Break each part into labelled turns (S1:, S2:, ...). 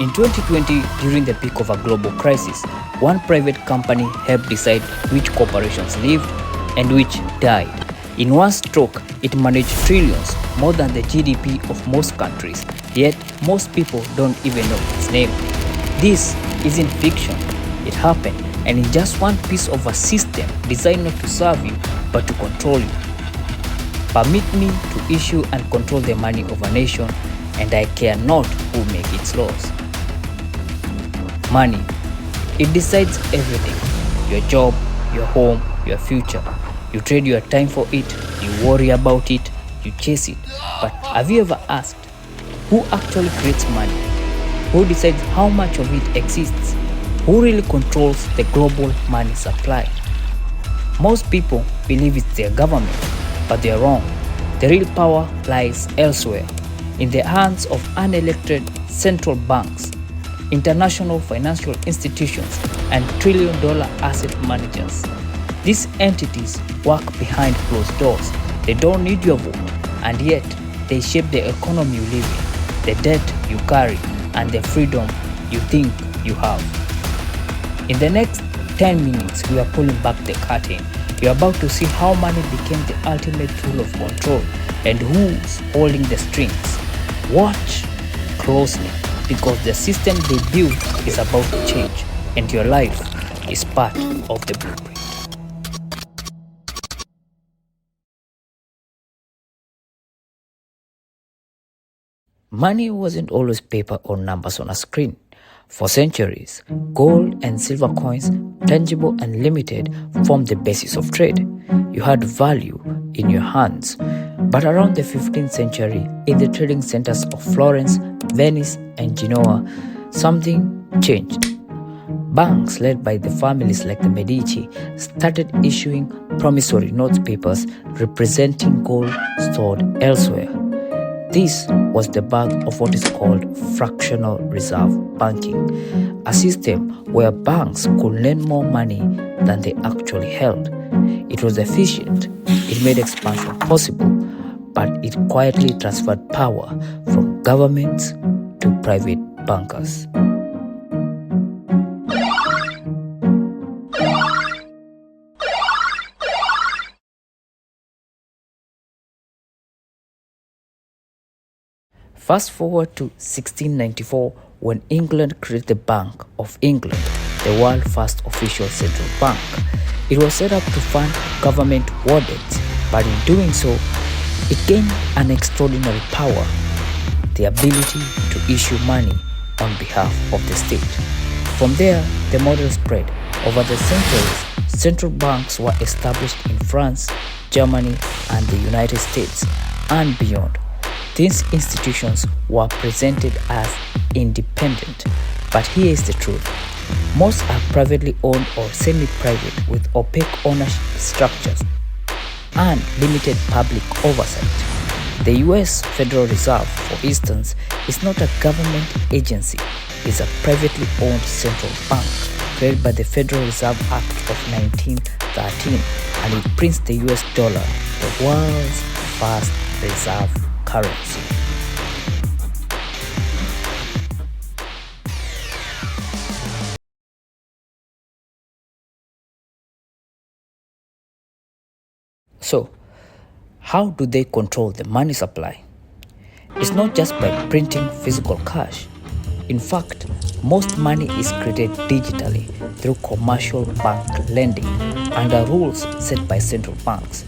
S1: In 2020, during the peak of a global crisis, one private company helped decide which corporations lived and which died. In one stroke, it managed trillions, more than the GDP of most countries, yet most people don't even know its name. This isn't fiction, it happened, and in just one piece of a system designed not to serve you, but to control you. Permit me to issue and control the money of a nation, and I care not who makes its laws. Money. It decides everything. Your job, your home, your future. You trade your time for it, you worry about it, you chase it. But have you ever asked, who actually creates money? Who decides how much of it exists? Who really controls the global money supply? Most people believe it's their government, but they're wrong. The real power lies elsewhere, in the hands of unelected central banks, international financial institutions, and trillion-dollar asset managers. These entities work behind closed doors. They don't need your vote, and yet they shape the economy you live in, the debt you carry, and the freedom you think you have. In the next 10 minutes, we are pulling back the curtain. You're about to see how money became the ultimate tool of control and who's holding the strings. Watch closely, because the system they built is about to change, and your life is part of the blueprint. Money wasn't always paper or numbers on a screen. For centuries, gold and silver coins, tangible and limited, formed the basis of trade. You had value in your hands. But around the 15th century, in the trading centers of Florence, Venice, and Genoa, something changed. Banks led by the families like the Medici started issuing promissory note papers representing gold stored elsewhere. This was the birth of what is called fractional reserve banking, a system where banks could lend more money than they actually held. It was efficient, it made expansion possible, but it quietly transferred power from governments to private bankers. Fast forward to 1694, when England created the Bank of England, the world's first official central bank. It was set up to fund government war debts, but in doing so, it gained an extraordinary power, the ability to issue money on behalf of the state. From there, the model spread. Over the centuries, central banks were established in France, Germany, and the United States, and beyond. These institutions were presented as independent, but here is the truth. Most are privately owned or semi-private with opaque ownership structures and limited public oversight. The US Federal Reserve, for instance, is not a government agency. It's a privately owned central bank created by the Federal Reserve Act of 1913, and it prints the US dollar, the world's first reserve currency. So, how do they control the money supply? It's not just by printing physical cash. In fact, most money is created digitally through commercial bank lending under rules set by central banks.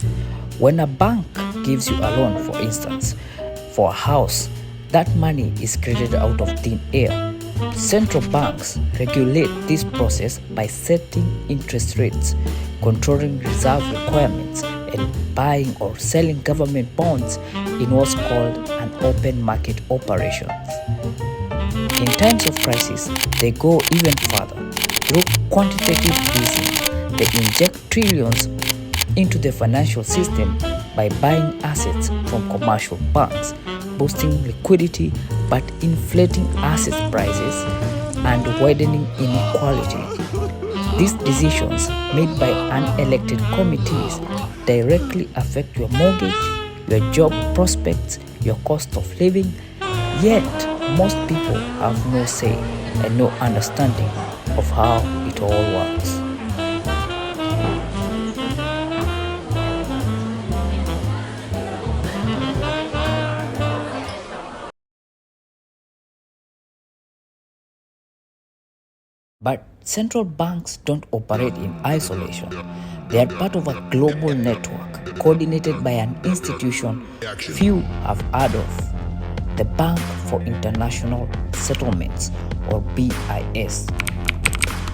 S1: When a bank gives you a loan, for instance, for a house, that money is created out of thin air. Central banks regulate this process by setting interest rates, controlling reserve requirements, and buying or selling government bonds in what's called an open market operations. In times of crisis, they go even further. Through quantitative easing, they inject trillions into the financial system by buying assets from commercial banks, boosting liquidity but inflating asset prices and widening inequality. These decisions made by unelected committees directly affect your mortgage, your job prospects, your cost of living, yet most people have no say and no understanding of how it all works. But central banks don't operate in isolation. They are part of a global network coordinated by an institution few have heard of, the Bank for International Settlements, or BIS.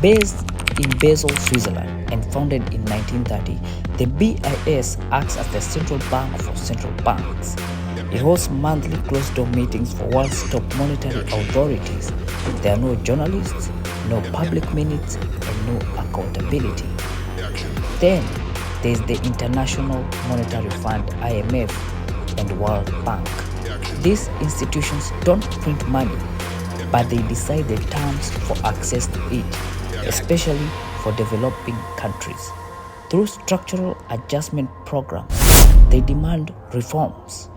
S1: Based in Basel, Switzerland, and founded in 1930, the BIS acts as the central bank for central banks. It holds monthly closed-door meetings for world's top monetary authorities. There are no journalists, no public minutes, and no accountability. Then there's the International Monetary Fund, IMF, and World Bank. These institutions don't print money, but they decide the terms for access to it, especially for developing countries. Through structural adjustment programs, they demand reforms,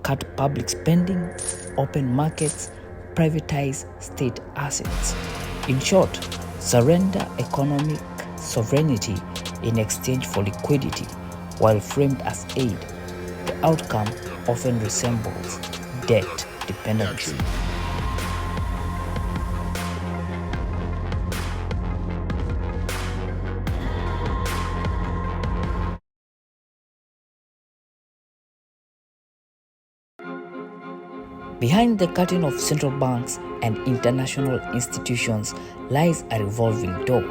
S1: cut public spending, open markets, privatize state assets. In short, surrender economic sovereignty in exchange for liquidity. While framed as aid, the outcome often resembles debt dependency. Behind the curtain of central banks and international institutions lies a revolving door.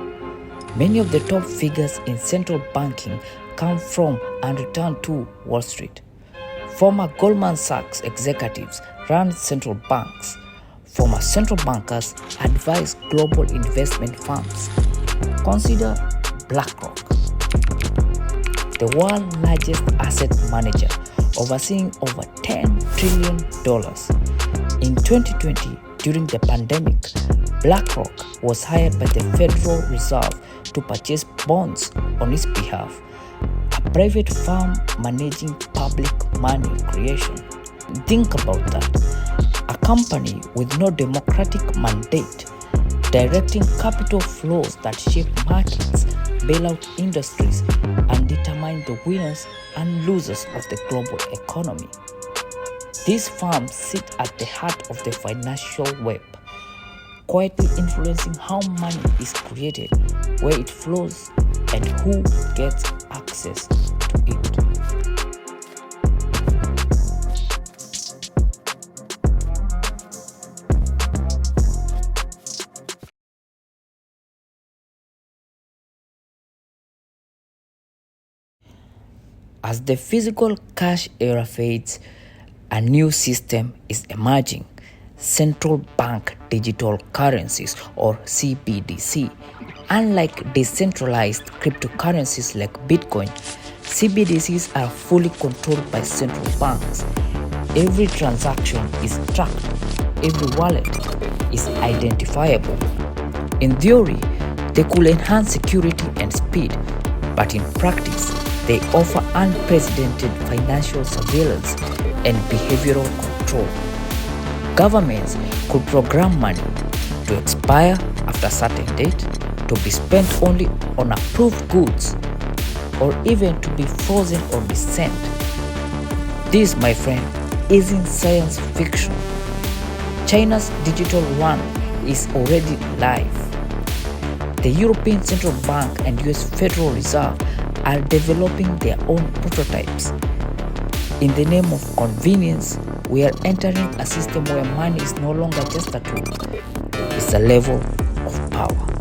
S1: Many of the top figures in central banking come from and return to Wall Street. Former Goldman Sachs executives run central banks. Former central bankers advise global investment firms. Consider BlackRock, the world's largest asset manager, overseeing over $10 trillion. In 2020, during the pandemic, BlackRock was hired by the Federal Reserve to purchase bonds on its behalf, a private firm managing public money creation. Think about that. A company with no democratic mandate, directing capital flows that shape markets, bail out industries, and determine the winners and losers of the global economy. These firms sit at the heart of the financial web, quietly influencing how money is created, where it flows, and who gets access to it. As the physical cash era fades, a new system is emerging: central bank digital currencies, or CBDC. Unlike decentralized cryptocurrencies like Bitcoin, CBDCs are fully controlled by central banks. Every transaction is tracked, every wallet is identifiable. In theory, they could enhance security and speed, but in practice, they offer unprecedented financial surveillance and behavioral control. Governments could program money to expire after a certain date, to be spent only on approved goods, or even to be frozen or resent. This, my friend, isn't science fiction. China's digital yuan is already live. The European Central Bank and US Federal Reserve are developing their own prototypes. In the name of convenience, we are entering a system where money is no longer just a tool, it's a level of power.